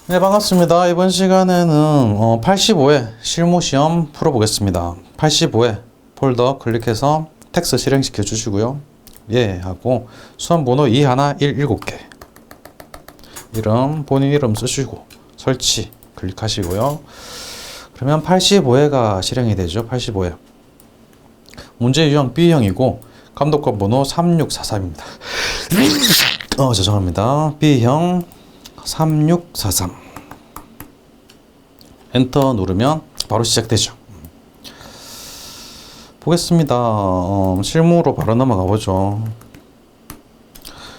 네, 반갑습니다. 이번 시간에는 85회 실무시험 풀어보겠습니다. 85회 폴더 클릭해서 텍스트 실행시켜 주시고요. 예 하고 수험번호 21 7개 이름, 본인 이름 쓰시고 설치 클릭하시고요. 그러면 85회가 실행이 되죠. 85회 문제 유형 B형이고 감독관 번호 3643입니다. 죄송합니다. B형 3643 엔터 누르면 바로 시작되죠. 보겠습니다. 실무로 바로 넘어가 보죠.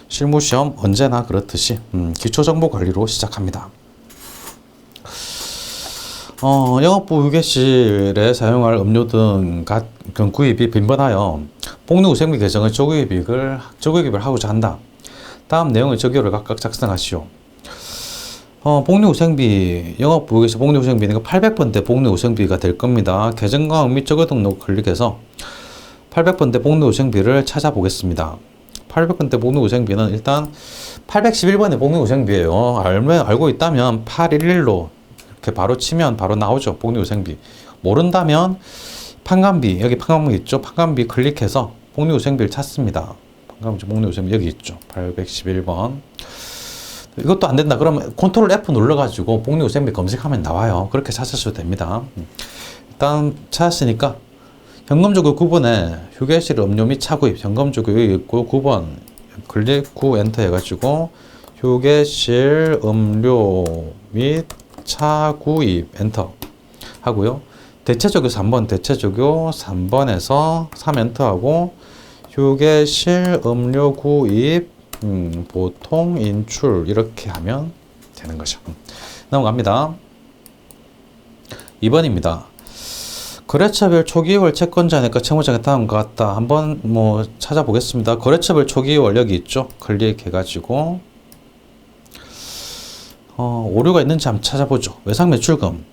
실무시험 언제나 그렇듯이 기초정보관리로 시작합니다. 영업부 휴게실에 사용할 음료 등 구입이 빈번하여 복리후생비 계정의 적유입을 하고자 한다. 다음 내용의 적유를 각각 작성하시오. 복리후생비, 영업부 휴게실 복리후생비는 800번대 복리후생비가 될 겁니다. 계정강화 및 적유 등록 클릭해서 800번대 복리후생비를 찾아보겠습니다. 800번대 복리후생비는 일단 811번의 복리후생비예요. 알고 있다면 811로 이렇게 바로 치면 바로 나오죠. 복리후생비. 모른다면 판관비, 여기 판관비 있죠. 판관비 클릭해서 복리후생비를 찾습니다. 판관비 복리후생비 여기 있죠. 811번. 이것도 안 된다. 그러면 컨트롤 F 눌러가지고 복리후생비 검색하면 나와요. 그렇게 찾으셔도 됩니다. 일단 찾았으니까 현금조교 9번에 휴게실 음료 및 차구입 현금조교 있고 9번 클릭 9 엔터 해가지고 휴게실 음료 및 차구입 엔터 하고요. 대체조교 3번 대체조교 3번에서 3 엔터 하고 휴게실 음료 구입 보통 인출 이렇게 하면 되는 거죠. 넘어갑니다. 2번입니다. 거래처별 초기월 채권자니까 채무자가 다음과 같다. 한번 찾아보겠습니다. 거래처별 초기월 여기 있죠. 클릭해가지고 오류가 있는지 한번 찾아보죠. 외상매출금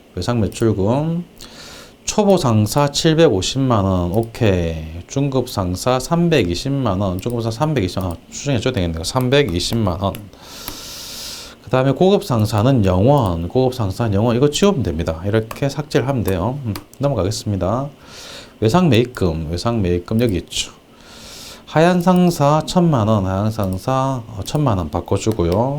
초보 상사 750만원 오케이. 중급 상사 320만원 중급 상사 320만원 수정해줘야 되겠네요. 320만원 그 다음에 고급 상사는 0원 이거 지우면 됩니다. 이렇게 삭제를 하면 돼요. 넘어가겠습니다. 외상매입금 여기 있죠. 하얀 상사 1000만원 하얀 상사 1000만원 바꿔주고요.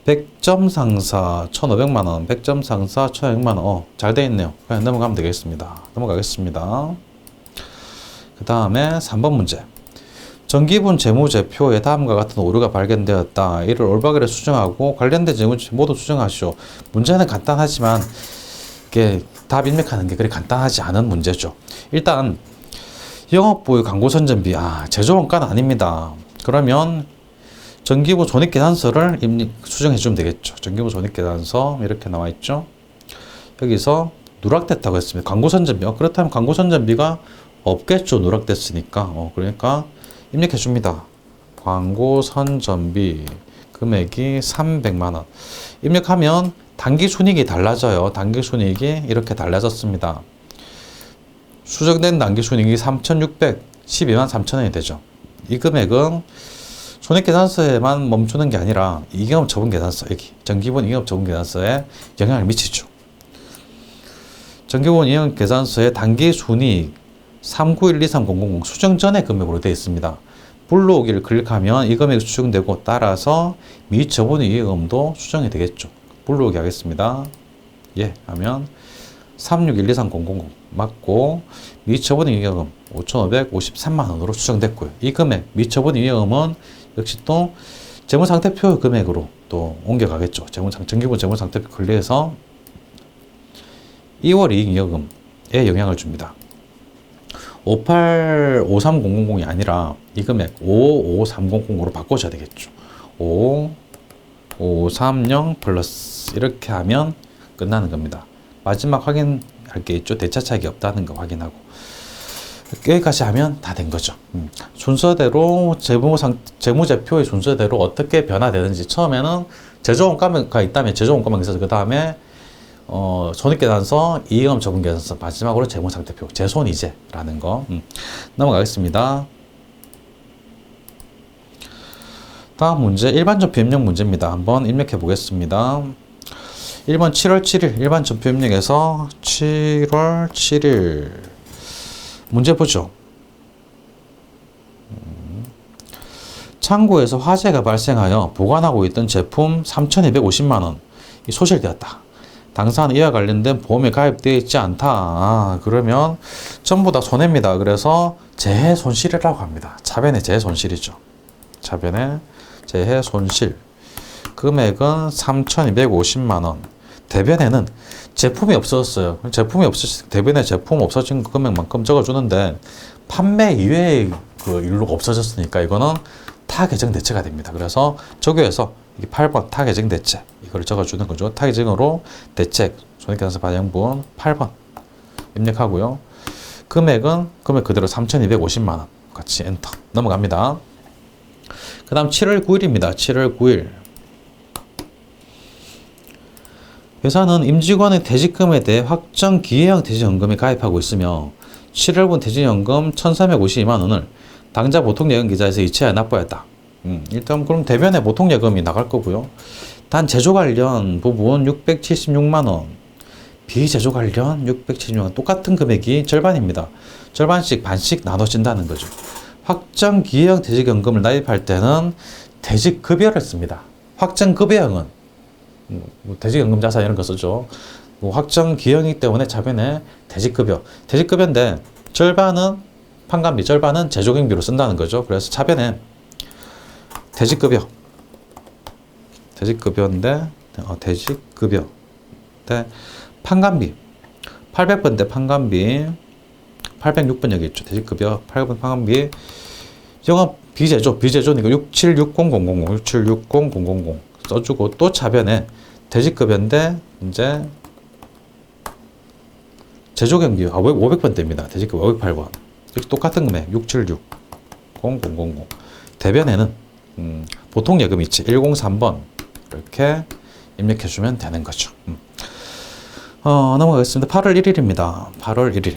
100점 상사 1500만원 100점 상사 1500만원 잘 되어있네요. 그냥 넘어가면 되겠습니다. 넘어가겠습니다. 그 다음에 3번 문제 정기분 재무제표에 다음과 같은 오류가 발견되었다. 이를 올바르게 수정하고 관련된 재무제표 모두 수정하시오. 문제는 간단하지만 이게 답 입력하는 게 그리 간단하지 않은 문제죠. 일단 영업부의 광고선전비 제조원가는 아닙니다. 그러면 정기부 손익계산서를 수정해 주면 되겠죠. 정기부 손익계산서 이렇게 나와 있죠. 여기서 누락됐다고 했습니다. 광고선전비. 그렇다면 광고선전비가 없겠죠. 누락됐으니까. 그러니까 입력해 줍니다. 광고선전비 금액이 300만원. 입력하면 당기순이익이 달라져요. 당기순이익이 이렇게 달라졌습니다. 수정된 당기순이익이 3,612만 3천원이 되죠. 이 금액은 손익계산서에만 멈추는 게 아니라 이경업처분계산서 여기 정기분 이경업처분계산서에 영향을 미치죠. 정기분 이경업계산서의 당기순이익 3912300 수정 전의 금액으로 되어 있습니다. 불러오기를 클릭하면 이 금액이 수정되고 따라서 미처분이익금도 수정이 되겠죠. 불러오기 하겠습니다. 예 하면 3612300 맞고 미처분이익금 5,553만원으로 수정됐고요. 이 금액 미처분이익금은 역시 또 재무상태표 금액으로 또 옮겨가겠죠. 정기분 재무상태표 클릭해서 2월 이익여금에 영향을 줍니다. 585300이 아니라 이 금액 55300으로 바꿔줘야 되겠죠. 5530 플러스 이렇게 하면 끝나는 겁니다. 마지막 확인할 게 있죠. 대차 차익이 없다는 거 확인하고 여기까지 하면 다 된 거죠. 순서대로 재무제표의 순서대로 어떻게 변화되는지 처음에는 제조원가가 있다면 제조원가만 있어서 그 다음에 손익계산서, 이익금처분계산서, 마지막으로 재무상태표, 재손이제라는 거 넘어가겠습니다. 다음 문제 일반 전표 입력 문제입니다. 한번 입력해 보겠습니다. 1번 7월 7일 일반 전표 입력에서 7월 7일 문제 보죠. 창고에서 화재가 발생하여 보관하고 있던 제품 3,250만원 소실되었다. 당사는 이와 관련된 보험에 가입되어 있지 않다. 그러면 전부 다 손해입니다. 그래서 재해 손실이라고 합니다. 차변의 재해 손실이죠. 차변의 재해 손실. 금액은 3,250만원. 대변에는 제품이 없어졌어요. 제품이 없어졌을 때 대변에 제품 없어진 금액만큼 적어주는데 판매 이외의 그 일로 없어졌으니까 이거는 타계정 대체가 됩니다. 그래서 적용해서 8번 타계정 대체 이걸 적어주는 거죠. 타계정으로 대책 손익계산서 반영분 8번 입력하고요. 금액은 금액 그대로 3,250만원 같이 엔터 넘어갑니다. 그 다음 7월 9일입니다. 7월 9일 회사는 임직원의 퇴직금에 대해 확정 기회형 퇴직연금에 가입하고 있으며 7월분 퇴직연금 1,352만원을 당좌 보통예금 계좌에서 이체하여 납부했다. 일단 그럼 대변에 보통예금이 나갈 거고요. 단 제조 관련 부분 676만원, 비제조 관련 676만원 똑같은 금액이 절반입니다. 절반씩 반씩 나눠진다는 거죠. 확정 기회형 퇴직연금을 나입할 때는 퇴직급여를 씁니다. 확정급여형은 퇴직연금 자산 이런 거 쓰죠. 확정 기형이기 때문에 차변에 퇴직급여. 퇴직급여인데 절반은 판관비, 절반은 제조경비로 쓴다는 거죠. 그래서 차변에 퇴직급여. 퇴직급여인데 퇴직급여. 네. 판관비. 800번대 판관비. 806번 여기 있죠. 퇴직급여. 800번 판관비. 영업 비제조. 비제조니까 6760000. 6760000 써주고 또 차변에 퇴직급여인데 이제 제조경비 500번대입니다. 퇴직급여 508번. 똑같은 금액 6760000. 대변에는 보통예금 이체 103번 이렇게 입력해주면 되는 거죠. 넘어가겠습니다. 8월 1일입니다. 8월 1일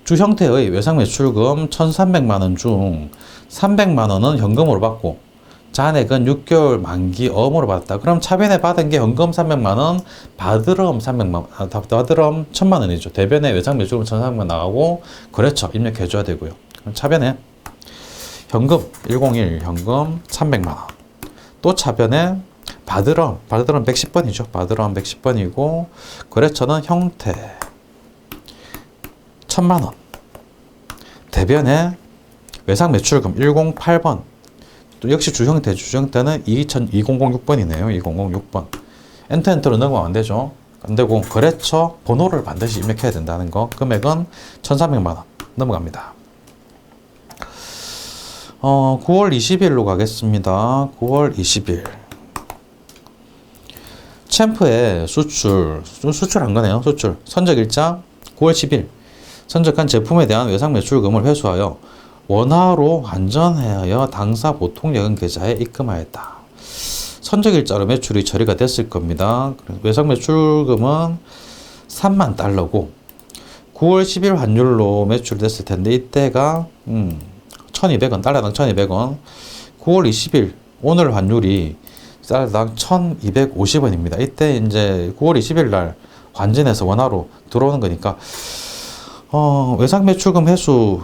주 형태의 외상매출금 1,300만원 중 300만원은 현금으로 받고 잔액은 6개월 만기 어음으로 받았다. 그럼 차변에 받은 게 현금 300만원, 받으럼 1,000만원이죠. 대변에 외상매출금 1,300만원 나가고 거래처 입력해줘야 되고요. 그럼 차변에 현금 101 현금 300만원. 또 차변에 받으럼 110번이죠. 받으럼 110번이고 거래처는 형태 1,000만원. 대변에 외상매출금 108번. 또 역시 주형태는 2006번이네요. 2006번. 엔터로 넘어가면 안 되죠. 안 되고 거래처 번호를 반드시 입력해야 된다는 거. 금액은 1,300만원 넘어갑니다. 9월 20일로 가겠습니다. 9월 20일. 챔프의 수출한 거네요. 수출. 선적일자 9월 10일. 선적한 제품에 대한 외상매출금을 회수하여 원화로 환전하여 당사 보통예금 계좌에 입금하였다. 선적일자로 매출이 처리가 됐을 겁니다. 외상매출금은 3만 달러고 9월 10일 환율로 매출됐을 텐데 이때가 1,200원, 달러당 1,200원. 9월 20일 오늘 환율이 달러당 1,250원입니다. 이때 이제 9월 20일 날 환전해서 원화로 들어오는 거니까 외상매출금 회수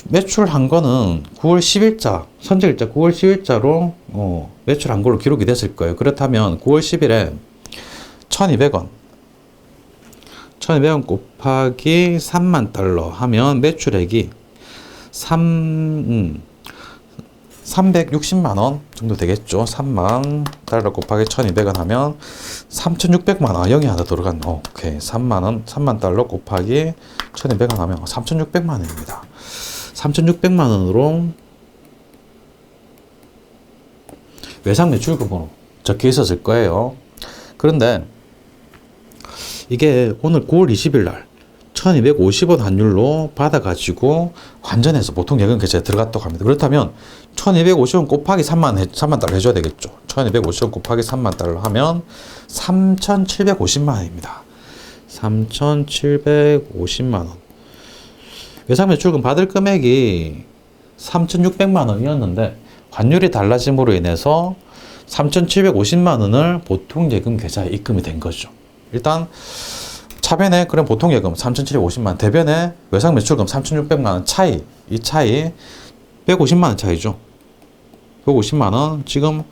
매출한 거는 9월 10일자, 선적일자 9월 10일자로 매출한 걸로 기록이 됐을 거예요. 그렇다면 9월 10일에 1,200원 곱하기 3만 달러 하면 매출액이 360만 원 정도 되겠죠. 3만 달러 곱하기 1,200원 하면 3,600만 원. 0이 하나 들어간. 오케이. 3만 달러 곱하기 1,200원 하면 3,600만 원입니다. 3,600만 원으로 외상매출금으로 적혀 있었을 거예요. 그런데 이게 오늘 9월 20일 날 1,250원 환율로 받아가지고 환전해서 보통 예금 계좌에 들어갔다고 합니다. 그렇다면 1,250원 곱하기 3만 달러 해줘야 되겠죠. 1,250원 곱하기 3만 달러 하면 3,750만 원입니다. 3,750만 원. 외상매출금 받을 금액이 3,600만 원이었는데 환율이 달라짐으로 인해서 3,750만 원을 보통예금 계좌에 입금이 된 거죠. 일단 차변에 그럼 보통예금 3,750만 원, 대변에 외상매출금 3,600만 원 차이, 이 차이 150만 원 차이죠. 150만 원 지금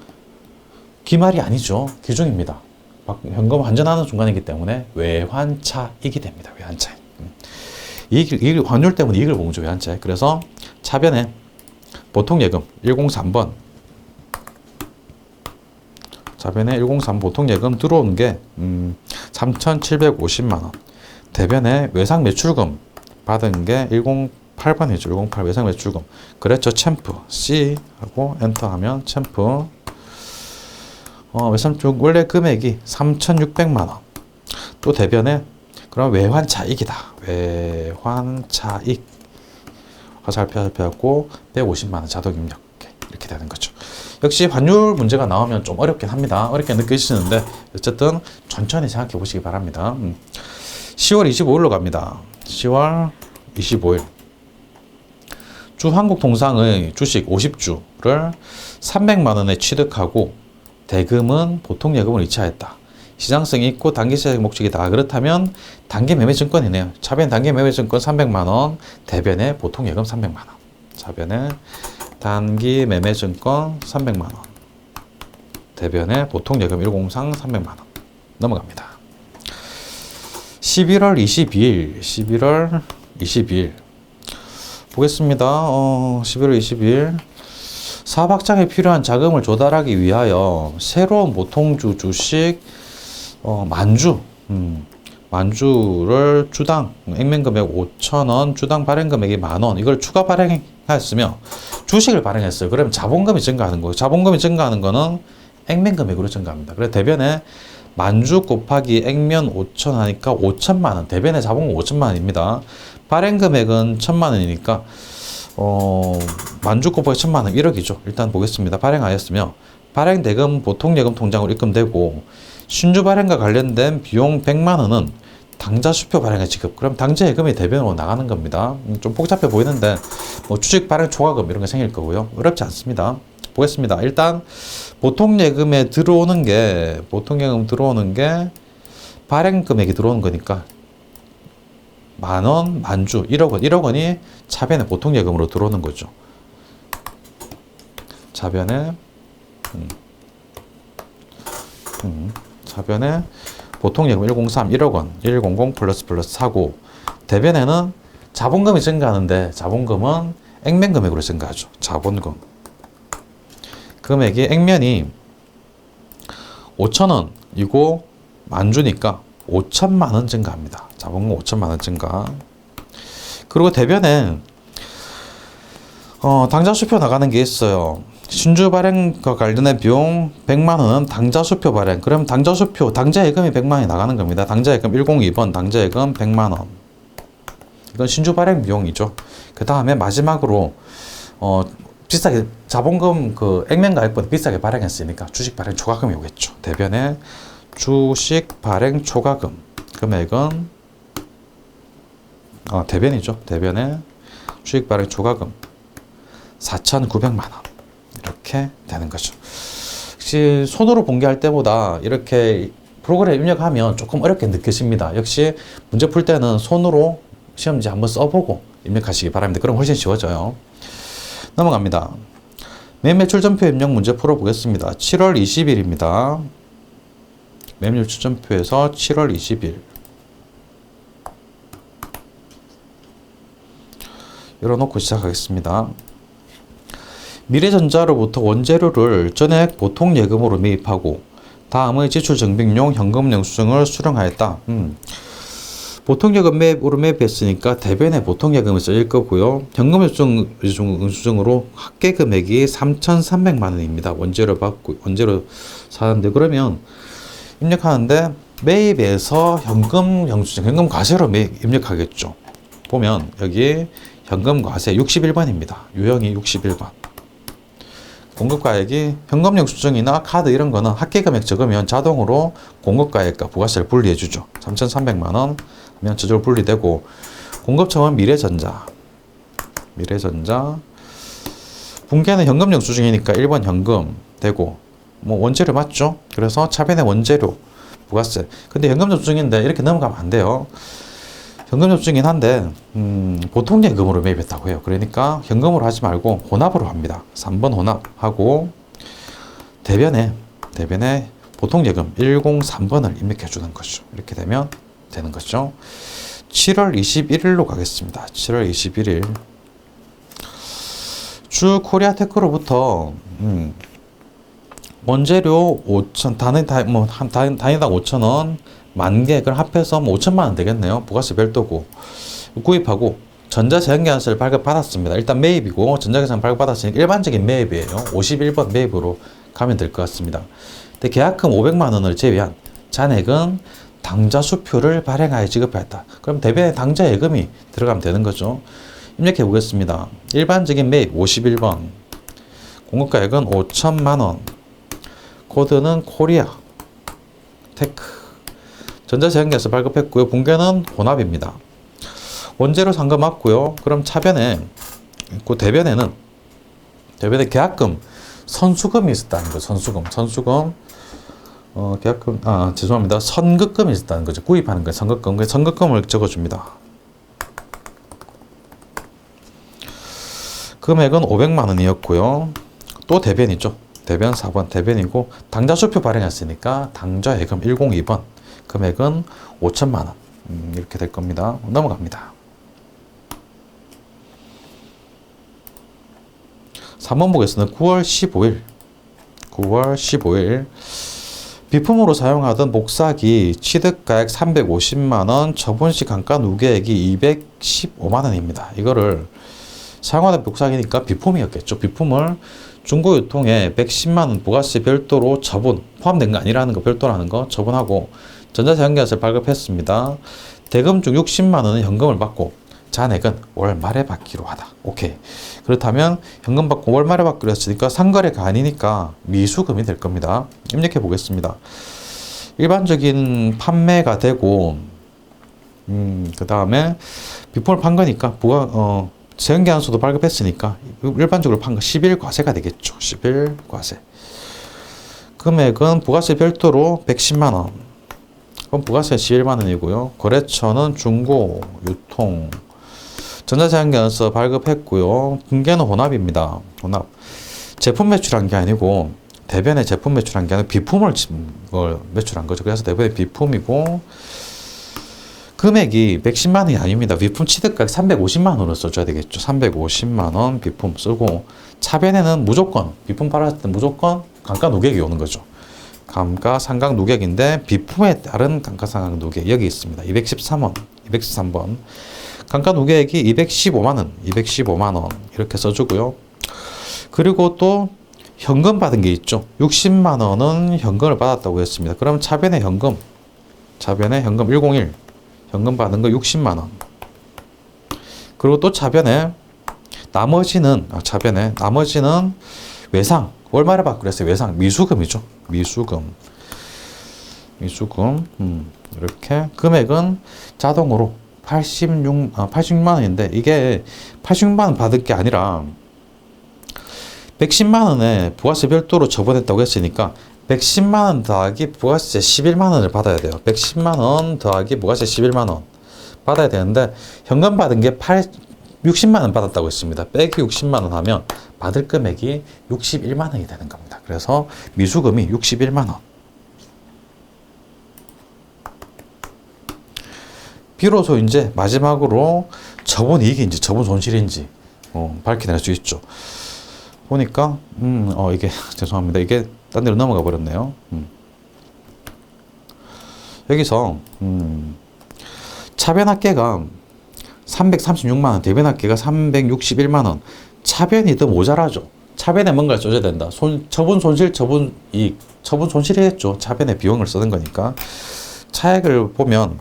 기말이 아니죠. 기중입니다. 현금 환전하는 순간이기 때문에 외환차익이 됩니다. 외환차익. 이익, 환율 때문에 이익을 보는 거죠. 외환차익. 그래서 차변에 보통예금 103번 차변에 103 보통예금 들어오는 게 3,750만 원. 대변에 외상매출금 받은 게 108번이죠. 108 외상매출금. 그랬죠. 챔프 C 하고 엔터 하면 챔프 외상매출금 원래 금액이 3,600만 원. 또 대변에 그럼 외환차익이다. 외환차익 화살표 150만 원 자동 입력 이렇게 되는 거죠. 역시 환율 문제가 나오면 좀 어렵긴 합니다. 어렵게 느껴지시는데 어쨌든 천천히 생각해 보시기 바랍니다. 10월 25일로 갑니다. 10월 25일 주한국통상의 주식 50주를 300만 원에 취득하고 대금은 보통예금을 이체하였다. 시장성이 있고 단기시장 목적이다. 그렇다면 단기매매증권이네요. 차변 단기매매증권 300만 원, 대변에 보통예금 300만 원. 차변에 단기매매증권 300만 원, 대변에 보통예금 103 300만 원. 넘어갑니다. 11월 22일 보겠습니다. 11월 22일 사업확장에 필요한 자금을 조달하기 위하여 새로운 보통주 주식 만주를 주당 액면금액 5,000원, 주당 발행금액이 10,000원, 이걸 추가 발행하였으며 주식을 발행했어요. 그러면 자본금이 증가하는 거예요. 자본금이 증가하는 거는 액면금액으로 증가합니다. 그래서 대변에 만주 곱하기 액면 5,000 하니까 5천만 원, 대변에 자본금 5천만 원입니다. 발행금액은 1,000만 원이니까 만주 곱하기 1,000만 원 1억이죠. 일단 보겠습니다. 발행하였으며 발행대금 보통예금 통장으로 입금되고 신주 발행과 관련된 비용 100만 원은 당좌 수표 발행에 지급. 그럼 당좌 예금이 대변으로 나가는 겁니다. 좀 복잡해 보이는데 뭐 주식 발행 초과금 이런 게 생길 거고요. 어렵지 않습니다. 보겠습니다. 일단 보통예금에 들어오는 게 발행 금액이 들어오는 거니까 10,000원, 만주, 1억 원, 1억 원이 차변에 보통예금으로 들어오는 거죠. 차변에 차변에 보통예금 103, 1억 원, 100 플러스 사고, 대변에는 자본금이 증가하는데 자본금은 액면금액으로 증가하죠. 자본금. 금액이 액면이 5,000원이고 만주니까 5천만 원 증가합니다. 자본금 5천만 원 증가. 그리고 대변에 당좌 수표 나가는 게 있어요. 신주 발행과 관련된 비용 100만 원은 당좌 수표 발행. 그럼 당좌 수표, 당좌 예금이 100만 원이 나가는 겁니다. 당좌 예금 102번 당좌 예금 100만 원. 이건 신주 발행 비용이죠. 그 다음에 마지막으로 비싸게 자본금 그 액면 가액보다 비싸게 발행했으니까 주식 발행 초과금이 오겠죠. 대변에 주식 발행 초과금 금액은 대변이죠. 대변에 주식 발행 초과금 4,900만 원 이렇게 되는 거죠. 역시 손으로 본게할 때보다 이렇게 프로그램 입력하면 조금 어렵게 느껴집니다. 역시 문제 풀 때는 손으로 시험지 한번 써보고 입력하시기 바랍니다. 그럼 훨씬 쉬워져요. 넘어갑니다. 매매출 전표 입력 문제 풀어보겠습니다. 7월 20일입니다. 매매출 전표에서 7월 20일 열어놓고 시작하겠습니다. 미래전자로부터 원재료를 전액 보통예금으로 매입하고 다음의 지출증빙용 현금 영수증을 수령하였다. 보통예금 매입으로 매입했으니까 대변에 보통예금이 써질 거고요. 현금 영수증으로 합계 금액이 3,300만 원입니다. 원재료 받고 원재료 사는데 그러면 입력하는데 매입에서 현금 영수증, 현금 과세로 입력하겠죠. 보면 여기 현금 과세 61번입니다. 유형이 61번. 공급가액이 현금 영수증이나 카드 이런 거는 합계금액 적으면 자동으로 공급가액과 부가세를 분리해 주죠. 3,300만 원 하면 저절로 분리되고 공급처는 미래전자 분기에는 현금 영수증이니까 1번 현금 되고, 뭐 원재료 맞죠? 그래서 차변의 원재료 부가세. 근데 현금 영수증인데 이렇게 넘어가면 안 돼요. 현금 영수증이긴 한데 보통 예금으로 매입했다고 해요. 그러니까 현금으로 하지 말고 혼합으로 합니다. 3번 혼합하고 대변에 보통 예금 103번을 입력해 주는 거죠. 이렇게 되면 되는 거죠. 7월 21일로 가겠습니다. 7월 21일. 주 코리아테크로부터 원재료 5천 단위당 5,000원 만 개, 그럼 합해서 뭐 5천만 원 되겠네요. 부가세 별도고 구입하고 전자제한계산서를 발급받았습니다. 일단 매입이고 전자계산 발급받았으니까 일반적인 매입이에요. 51번 매입으로 가면 될 것 같습니다. 근데 계약금 500만 원을 제외한 잔액은 당좌수표를 발행하여 지급하였다. 그럼 대변에 당좌예금이 들어가면 되는 거죠. 입력해 보겠습니다. 일반적인 매입 51번, 공급가액은 5천만 원, 코드는 코리아 테크, 전자제한계산서 발급했고요. 분계는 혼합입니다. 원재료 상금 맞고요. 그럼 차변에 있고 대변에 계약금 선수금이 있었다는 거죠. 선수금 계약금 죄송합니다. 선급금이 있었다는 거죠. 구입하는 거예요. 선급금을 적어줍니다. 금액은 500만 원이었고요. 또 대변이죠. 대변 4번 대변이고 당좌수표 발행했으니까 당좌예금 102번 금액은 5천만 원 이렇게 될 겁니다. 넘어갑니다. 3번 보겠습니다. 9월 15일 비품으로 사용하던 목사기 취득가액 350만원, 처분시 감가 누계액이 215만원입니다. 이거를 사용하던 목사기니까 비품이었겠죠. 비품을 중고유통에 110만원 부가세 별도로 처분, 포함된 거 아니라는 거 별도라는 거 처분하고 전자제한계산서를 발급했습니다. 대금 중 60만원은 현금을 받고 잔액은 월 말에 받기로 하다. 오케이. 그렇다면 현금 받고 월 말에 받기로 했으니까 상거래가 아니니까 미수금이 될 겁니다. 입력해 보겠습니다. 일반적인 판매가 되고 그 다음에 비품을 판 거니까 제한계산서도 발급했으니까 일반적으로 판 거 10일 과세가 되겠죠. 10일 과세. 금액은 부가세 별도로 110만원. 그럼 부가세 11만원이고요. 거래처는 중고, 유통, 전자제한계산서 발급했고요. 분계는 혼합입니다. 혼합. 제품 매출한 게 아니고 대변에 제품 매출한 게 아니고 비품을 매출한 거죠. 그래서 대변에 비품이고 금액이 110만 원이 아닙니다. 비품 취득가액 350만 원으로 써줘야 되겠죠. 350만 원 비품 쓰고 차변에는 무조건 비품 팔았을 때 무조건 감가누계액이 오는 거죠. 감가상각 누계액인데 비품에 따른 감가상각 누계액 여기 있습니다. 213번 감가누계액이 215만 원 이렇게 써주고요. 그리고 또 현금 받은 게 있죠. 60만 원은 현금을 받았다고 했습니다. 그럼 차변에 현금 101 현금 받은 거 60만 원. 그리고 또 차변에 나머지는 외상 월말에 받기로 했어요. 외상 미수금이죠. 미수금 이렇게 금액은 자동으로 86만 원인데 이게 86만 원 받을 게 아니라 110만 원에 부가세 별도로 처분했다고 했으니까 110만 원 더하기 부가세 11만 원을 받아야 돼요. 110만 원 더하기 부가세 11만 원 받아야 되는데 현금 받은 게 60만 원 받았다고 했습니다. 빼기 60만 원 하면 받을 금액이 61만 원이 되는 겁니다. 그래서 미수금이 61만 원. 비로소 이제 마지막으로 처분 이익인지 처분 손실인지 밝혀낼 수 있죠. 보니까 이게 죄송합니다. 이게 딴 데로 넘어가 버렸네요. 여기서 차변합계가 336만 원, 대변합계가 361만 원. 차변이 더 모자라죠. 차변에 뭔가를 써줘야 된다. 처분 손실, 처분 이익, 처분 손실이겠죠. 차변에 비용을 쓰는 거니까. 차액을 보면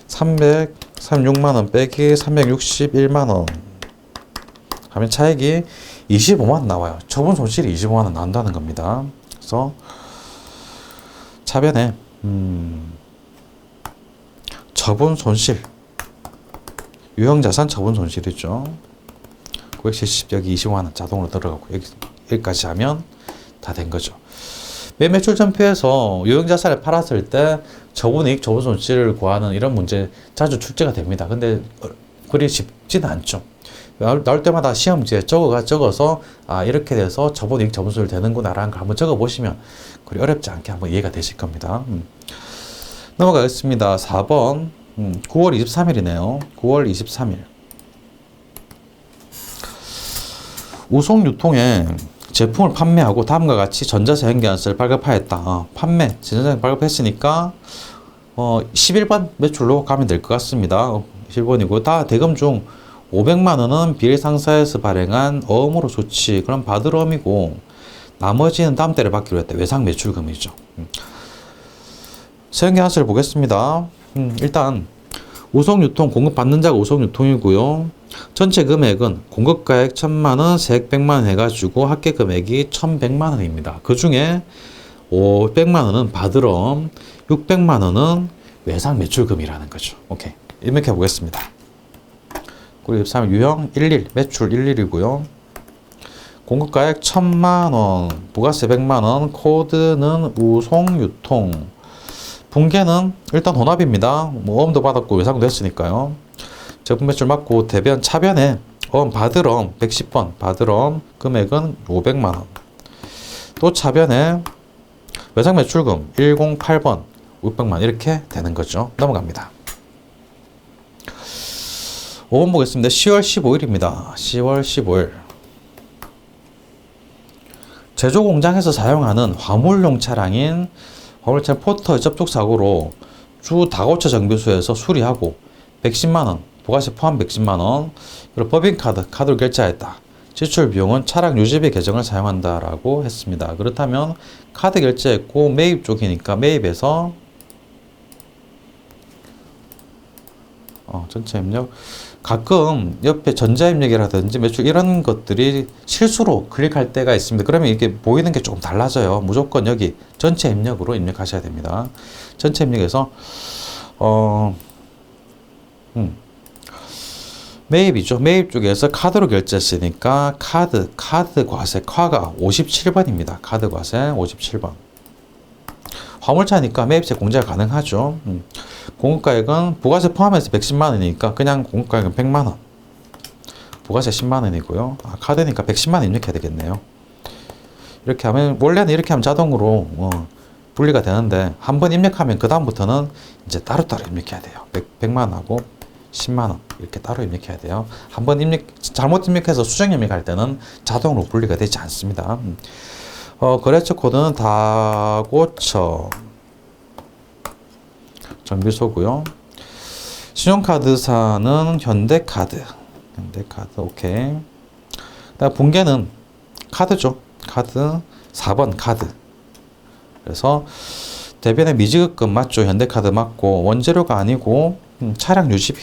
336만 원 빼기 361만 원 하면 차액이 25만 원 나와요. 처분 손실이 25만 원 나온다는 겁니다. 그래서 차변에 처분 손실 유형자산 처분 손실이죠. 970 여기 25만원 자동으로 들어가고 여기까지 하면 다 된 거죠. 매매 출전표에서 유형자산을 팔았을 때 저분이익, 저분손실을 구하는 이런 문제 자주 출제가 됩니다. 근데 그리 쉽지는 않죠. 나올 때마다 시험지에 적어서 이렇게 돼서 저분이익, 저분손실 되는구나 라는 걸 한번 적어보시면 그리 어렵지 않게 한번 이해가 되실 겁니다. 넘어가겠습니다. 4번 9월 23일이네요. 9월 23일 우송유통에 제품을 판매하고 다음과 같이 전자세 현계환수를 발급하였다. 판매, 전자세 발급했으니까 11번 매출로 가면 될 것 같습니다. 11번이고 다 대금 중 500만 원은 비례상사에서 발행한 어음으로 조치, 그럼 받을 어음이고 나머지는 다음 달에 받기로 했다. 외상 매출금이죠. 세현계환수를 보겠습니다. 일단 우송유통 공급받는 자가 우송유통이고요. 전체 금액은 공급가액 1000만원, 세액 100만원 해가지고 합계금액이 1100만원입니다. 그 중에 500만원은 받으럼, 600만원은 외상 매출금이라는 거죠. 오케이. 입력해 보겠습니다. 9월 23일 유형 11, 매출 11이고요. 공급가액 1000만원, 부가세 100만원, 코드는 우송유통. 분계는 일단 혼합입니다. 어음도 받았고 외상도 했으니까요. 제품 매출 맞고 대변 차변에 받으럼 110번 받으럼 금액은 500만원. 또 차변에 외상 매출금 108번 500만 이렇게 되는 거죠. 넘어갑니다. 5번 보겠습니다. 10월 15일입니다. 10월 15일 제조 공장에서 사용하는 화물용 차량인 화물차 포터 접촉 사고로 주 다고쳐 정비소에서 수리하고 110만원, 부가세 포함 110만원, 그리고 법인카드, 카드로 결제하였다. 지출 비용은 차량 유지비 계정을 사용한다라고 했습니다. 그렇다면 카드 결제했고 매입 쪽이니까 매입에서 전체 입력 가끔 옆에 전자입력이라든지 매출 이런 것들이 실수로 클릭할 때가 있습니다. 그러면 이게 보이는 게 조금 달라져요. 무조건 여기 전체 입력으로 입력하셔야 됩니다. 전체 입력에서 매입이죠. 매입 쪽에서 카드로 결제했으니까 카드 과세 과가 57번입니다. 카드 과세 57번. 화물차니까 매입세 공제가 가능하죠. 공급가액은 부가세 포함해서 110만원이니까 그냥 공급가액은 100만원. 부가세 10만원이고요. 카드니까 110만원 입력해야 되겠네요. 이렇게 하면, 원래는 이렇게 하면 자동으로 분리가 되는데, 한번 입력하면 그 다음부터는 이제 따로따로 입력해야 돼요. 100만원하고 10만원. 이렇게 따로 입력해야 돼요. 한번 잘못 입력해서 수정 입력할 때는 자동으로 분리가 되지 않습니다. 거래처 코드는 다고쳐 정비소고요. 신용카드사는 현대카드. 오케이. 그다음 분계는 카드죠. 카드 4번 카드. 그래서 대변의 미지급금 맞죠. 현대카드 맞고 원재료가 아니고 차량 유지비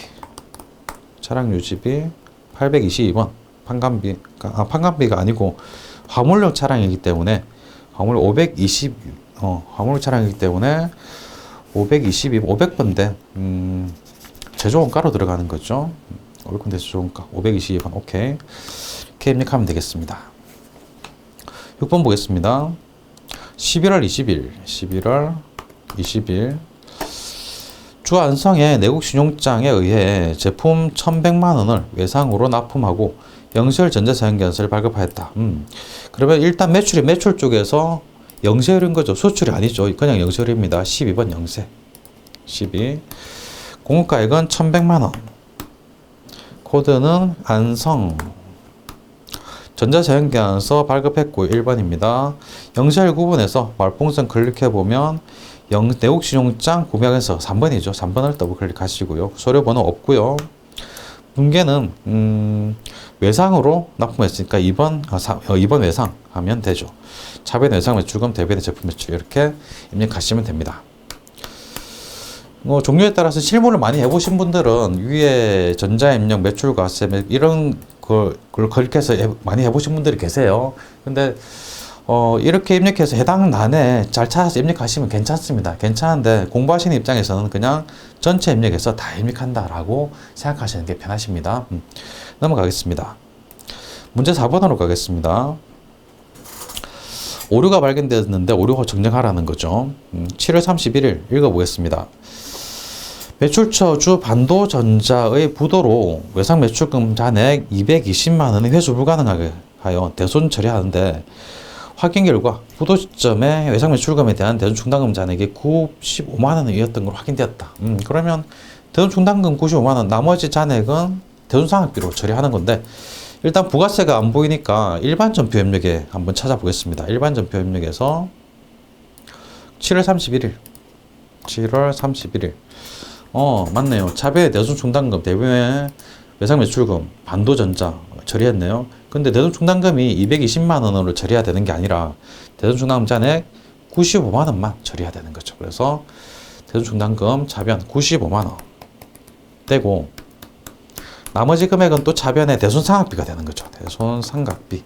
822번 판관비가 아니고 화물용 차량이기 때문에 화물용 차량이기 때문에 500번대 제조원가로 들어가는 거죠. 500번대 제조원가 522번 오케이. 이렇게 입력하면 되겠습니다. 6번 보겠습니다. 11월 20일 주안성의 내국신용장에 의해 제품 1100만원을 외상으로 납품하고 영세율 전자사용계환서를 발급하였다. 그러면 일단 매출 쪽에서 영세율인 거죠. 수출이 아니죠. 그냥 영세율입니다. 12번 영세. 12. 공급가액은 1100만원. 코드는 안성. 전자사용계환서 발급했고 1번입니다. 영세율 구분에서 말풍선 클릭해보면 내국신용장 구매해서 3번이죠. 3번을 더블 클릭하시고요. 서류번호 없고요. 분계는 외상으로 납품했으니까 2번 외상 하면 되죠. 차변 외상 매출금, 대변의 제품 매출 이렇게 입력하시면 됩니다. 종류에 따라서 실무를 많이 해보신 분들은 위에 전자입력, 매출과세 이런 걸 클릭해서 많이 해보신 분들이 계세요. 근데 이렇게 입력해서 해당 난에 잘 찾아서 입력하시면 괜찮습니다. 괜찮은데 공부하시는 입장에서는 그냥 전체 입력해서 다 입력한다라고 생각하시는 게 편하십니다. 넘어가겠습니다. 문제 4번으로 가겠습니다. 오류가 발견되었는데 오류 정정하라는 거죠. 7월 31일 읽어보겠습니다. 매출처 주 반도전자의 부도로 외상 매출금 잔액 220만 원의 회수 불가능하게 하여 대손 처리하는데 확인 결과 부도 시점에 외상 매출금에 대한 대손 충당금 잔액이 95만 원이었던 걸로 확인되었다. 그러면 대손 충당금 95만 원, 나머지 잔액은 대손 상각비로 처리하는 건데 일단 부가세가 안 보이니까 일반 전표 협력에 한번 찾아보겠습니다. 일반 전표 협력에서 7월 31일 맞네요. 차별 대손 충당금 대부분의 외상 매출금 반도전자 처리했네요. 근데 대손 충당금이 220만 원으로 처리해야 되는 게 아니라 대손 충당금 잔액 95만 원만 처리해야 되는 거죠. 그래서 대손 충당금 차변 95만 원 떼고 나머지 금액은 또 차변의 대손 상각비가 되는 거죠. 대손 상각비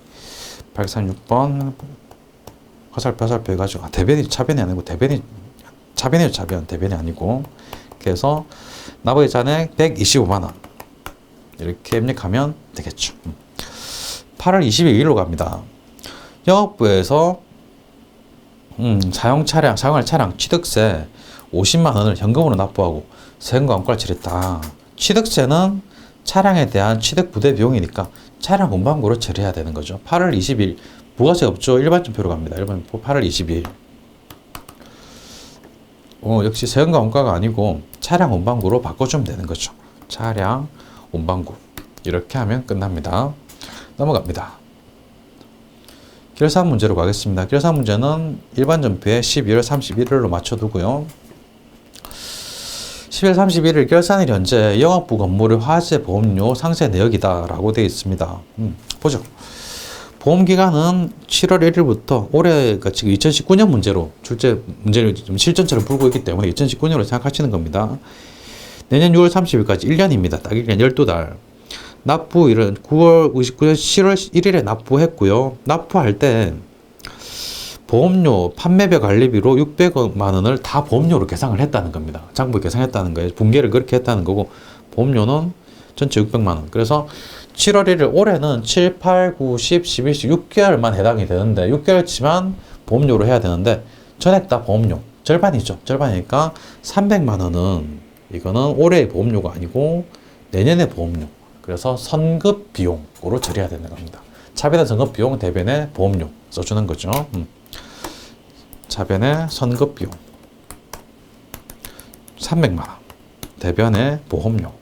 836번 화살표 해가지고 대변이 차변이 아니고 차변이에요. 대변이 아니고 그래서 나머지 잔액 125만 원 이렇게 입력하면 되겠죠. 8월 22일로 갑니다. 영업부에서 사용할 차량 취득세 50만 원을 현금으로 납부하고 세금과 원가를 처리했다. 취득세는 차량에 대한 취득 부대 비용이니까 차량 운반고로 처리해야 되는 거죠. 8월 20일 부가세 없죠. 일반 전표로 갑니다. 일반 전표 8월 22일. 역시 세금과 원가가 아니고 차량 운반고로 바꿔주면 되는 거죠. 차량 운반고 이렇게 하면 끝납니다. 넘어갑니다. 결산 문제로 가겠습니다. 결산 문제는 일반 전표에 12월 31일로 맞춰두고요. 12월 31일 결산일 현재 영업부 건물의 화재 보험료 상세 내역이다 라고 되어 있습니다. 보죠. 보험기간은 7월 1일부터 올해가 지금 2019년 문제로 문제를 좀 실전처럼 풀고 있기 때문에 2019년으로 생각하시는 겁니다. 내년 6월 30일까지 1년입니다. 딱 1년 12달. 납부일은 9월 29년 7월 1일에 납부했고요. 납부할 때 보험료 판매별 관리비로 600만 원을 다 보험료로 계상을 했다는 겁니다. 장부에 계상했다는 거예요. 분계를 그렇게 했다는 거고 보험료는 전체 600만 원. 그래서 7월 1일 올해는 7, 8, 9, 10, 11씩 6개월만 해당이 되는데 6개월치만 보험료로 해야 되는데 전액 다 보험료. 절반이죠. 절반이니까 300만 원은 이거는 올해의 보험료가 아니고 내년의 보험료. 그래서 선급 비용으로 처리해야 되는 겁니다. 차변의 선급 비용, 대변의 보험료 써주는 거죠. 차변의 선급 비용 300만 원. 대변의 보험료.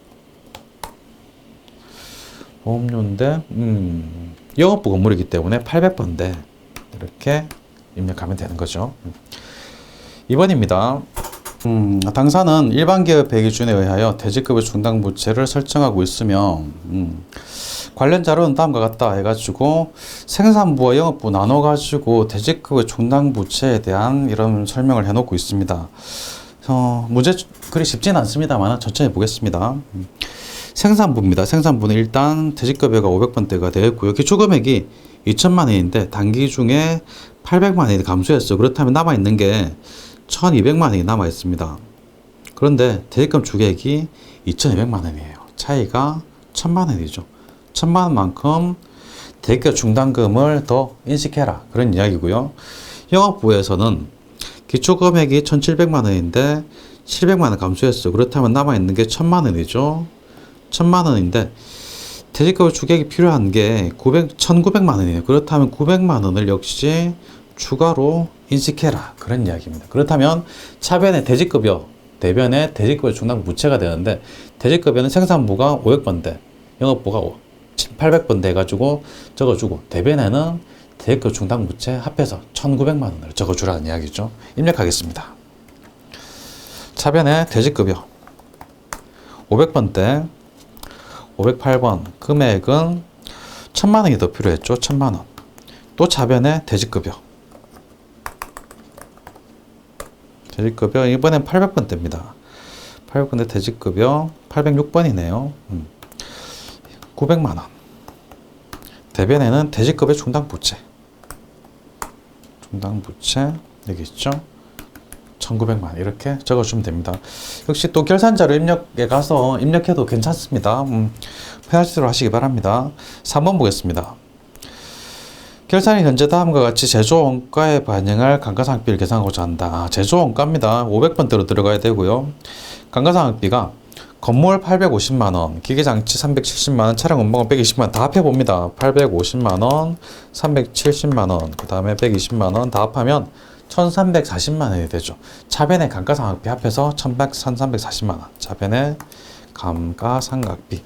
보험료인데 영업부 건물이기 때문에 800번대 이렇게 입력하면 되는 거죠. 2번입니다. 당사는 일반기업회 기준에 의하여 대지급의 충당부채를 설정하고 있으며 관련 자료는 다음과 같다 해가지고 생산부와 영업부 나눠가지고 대지급의 충당부채에 대한 이런 설명을 해놓고 있습니다. 문제 그리 쉽지는 않습니다만 천천히 보겠습니다. 생산부입니다. 생산부는 일단 대지급여가 500번대가 되었고요. 기초금액이 2천만 원인데 단기 중에 800만 원이 감소했어요. 그렇다면 남아있는 게 1200만 원이 남아있습니다. 그런데 대지급 주객이 2200만 원이에요. 차이가 1000만 원이죠. 1000만 원만큼 대기업 충당금을 더 인식해라. 그런 이야기고요. 영업부에서는 기초금액이 1700만 원인데 700만 원 감소했어요. 그렇다면 남아있는 게 1000만 원이죠. 1000만 원인데 대지급 주객이 필요한 게 1900만 원이에요. 그렇다면 900만 원을 역시 추가로 인식해라. 그런 이야기입니다. 그렇다면 차변의 대지급여, 대변의 대지급여 충당 부채가 되는데 대지급여는 생산부가 500번대, 영업부가 800번대 해가지고 적어주고 대변에는 대지급 충당 부채 합해서 1900만 원을 적어주라는 이야기죠. 입력하겠습니다. 차변의 대지급여 500번대 508번 금액은 1000만 원이 더 필요했죠. 1000만 원. 또 차변의 대지급여. 대지급여 이번엔 800번대입니다. 800번대 대지급여 806번이네요. 900만 원. 대변에는 대지급여 충당부채. 충당부채 여기 있죠. 1900만 원 이렇게 적어주면 됩니다. 역시 또 결산자료 입력에 가서 입력해도 괜찮습니다. 편하시도록 하시기 바랍니다. 3번 보겠습니다. 결산이 현재 다음과 같이 제조 원가에 반영할 감가상각비를 계산하고자 한다. 제조 원가입니다. 500번대로 들어가야 되고요. 감가상각비가 건물 850만원, 기계장치 370만원, 차량 운반권 120만원 다 합해봅니다. 850만원, 370만원, 그 다음에 120만원 다 합하면 1340만원이 되죠. 차변의 감가상각비 합해서 1340만원. 차변의 감가상각비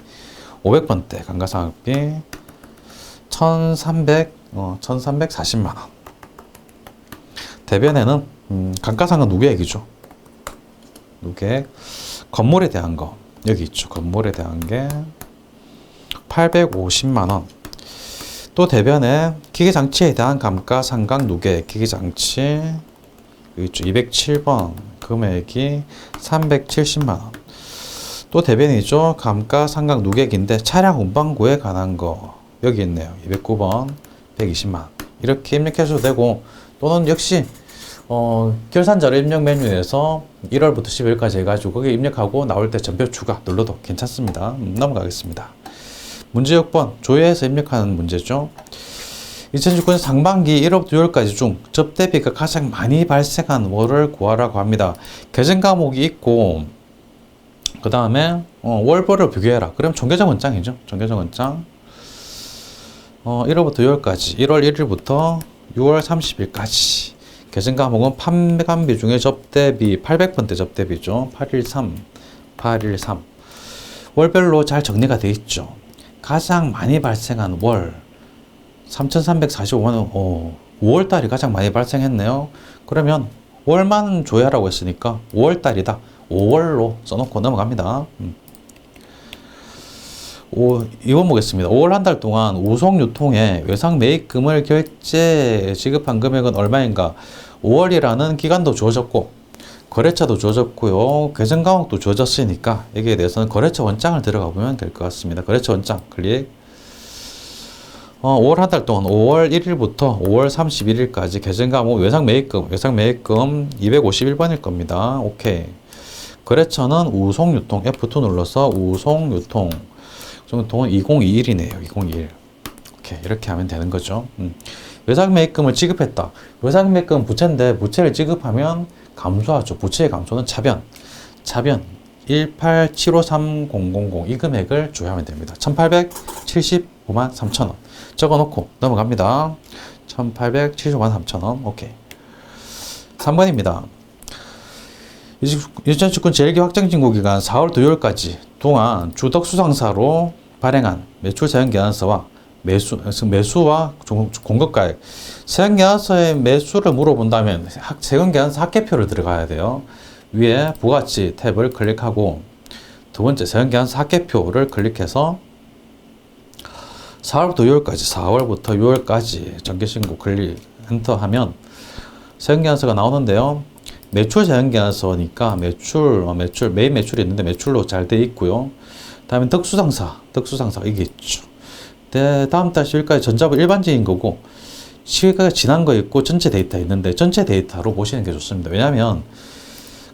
500번대 감가상각비 1340만원. 대변에는 감가상각 누계액이죠. 누계액. 건물에 대한 거 여기 있죠. 건물에 대한 게 850만원. 또 대변에 기계장치에 대한 감가상각 누계액. 기계장치 여기 있죠. 207번 금액이 370만원. 또 대변이죠. 감가상각 누계액인데 차량 운반구에 관한 거 여기 있네요. 209번 120만원. 이렇게 입력하셔도 되고, 또는 역시 결산자료 입력 메뉴에서 1월부터 12월까지 해가지고 거기 입력하고 나올 때 전표 추가 눌러도 괜찮습니다. 넘어가겠습니다. 문제 6번 조회해서 입력하는 문제죠. 2019년 상반기 1월부터 6월까지 중 접대비가 가장 많이 발생한 월을 구하라고 합니다. 계정 과목이 있고 그 다음에 월별로 비교해라. 그럼 정계정 원장이죠. 정계정 원장 1월부터 6월까지 1월 1일부터 6월 30일까지 계정 과목은 판매감비 중에 접대비 800번대 접대비죠. 813 월별로 잘 정리가 되어 있죠. 가장 많이 발생한 월 3,345만원 5월달이 가장 많이 발생했네요. 그러면 월만 조회하라고 했으니까 5월달이다. 5월로 써놓고 넘어갑니다. 2번 보겠습니다. 5월 한 달 동안 우송유통에 외상 매입금을 결제 지급한 금액은 얼마인가? 5월이라는 기간도 주어졌고 거래처도 주어졌고요. 계정 과목도 주어졌으니까 여기에 대해서는 거래처 원장을 들어가 보면 될 것 같습니다. 거래처 원장 클릭. 5월 한 달 동안 5월 1일부터 5월 31일까지 계정 과목 외상 매입금 251번일 겁니다. 오케이. 거래처는 우송유통 F2 눌러서 우송유통 통은 2021이네요. 2021. 오케이. 이렇게 하면 되는 거죠. 외상 매입금을 지급했다. 외상 매입금은 부채인데 부채를 지급하면 감소하죠. 부채의 감소는 차변 18753,000 이 금액을 조회하면 됩니다. 1875만 3천원 적어놓고 넘어갑니다. 1875만 3천원. 오케이. 3번입니다. 2019년 제1기 확정진구 기간 4월부터 6월까지 동안 주덕수상사로 발행한 매출 사용계산서와 매수와 공급가액. 사용계산서의 매수를 물어본다면 세금계산서 합계표를 들어가야 돼요. 위에 부가치 탭을 클릭하고 두 번째 세금계산서 합계표를 클릭해서 4월부터 6월까지 정기신고 클릭 엔터하면 세금계산서가 나오는데요. 매출 세금계산서니까 매입 매출이 있는데 매출로 잘 돼 있고요. 다음에 덕수상사 이게 있죠. 다음 달 10일까지 전자부 일반적인 거고 시기가 지난 거 있고 전체 데이터 있는데 전체 데이터로 보시는 게 좋습니다. 왜냐하면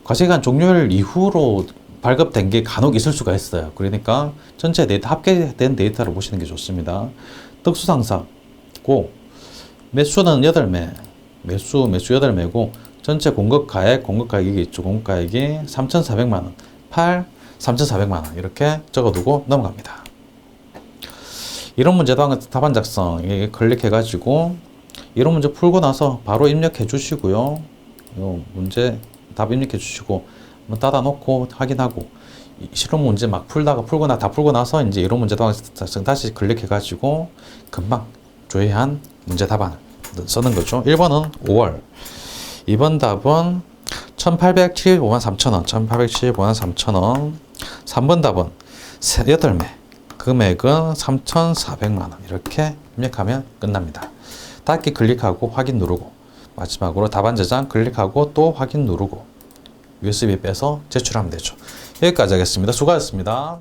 과세기간 종료일 이후로 발급된 게 간혹 있을 수가 있어요. 그러니까 전체 데이터 합계된 데이터로 보시는 게 좋습니다. 덕수상사고 매수는 8매 매수 8매고 전체 공급가액이 있죠. 공급가액이 3,400만원 3,400만원 이렇게 적어두고 넘어갑니다. 이런 문제 답안 작성 클릭해가지고 이런 문제 풀고 나서 바로 입력해 주시고요. 요 문제 답 입력해 주시고 한번 닫아 놓고 확인하고 실험 문제 막 풀고 나서 이제 이런 문제 답안 작성 다시 클릭해가지고 금방 조회한 문제 답안을 쓰는 거죠. 1번은 5월 2번 답은 1875만 3천원 1875만 3천원 3번 답은 8매 금액은 3,400만원 이렇게 입력하면 끝납니다. 닫기 클릭하고 확인 누르고 마지막으로 답안 저장 클릭하고 또 확인 누르고 USB 빼서 제출하면 되죠. 여기까지 하겠습니다. 수고하셨습니다.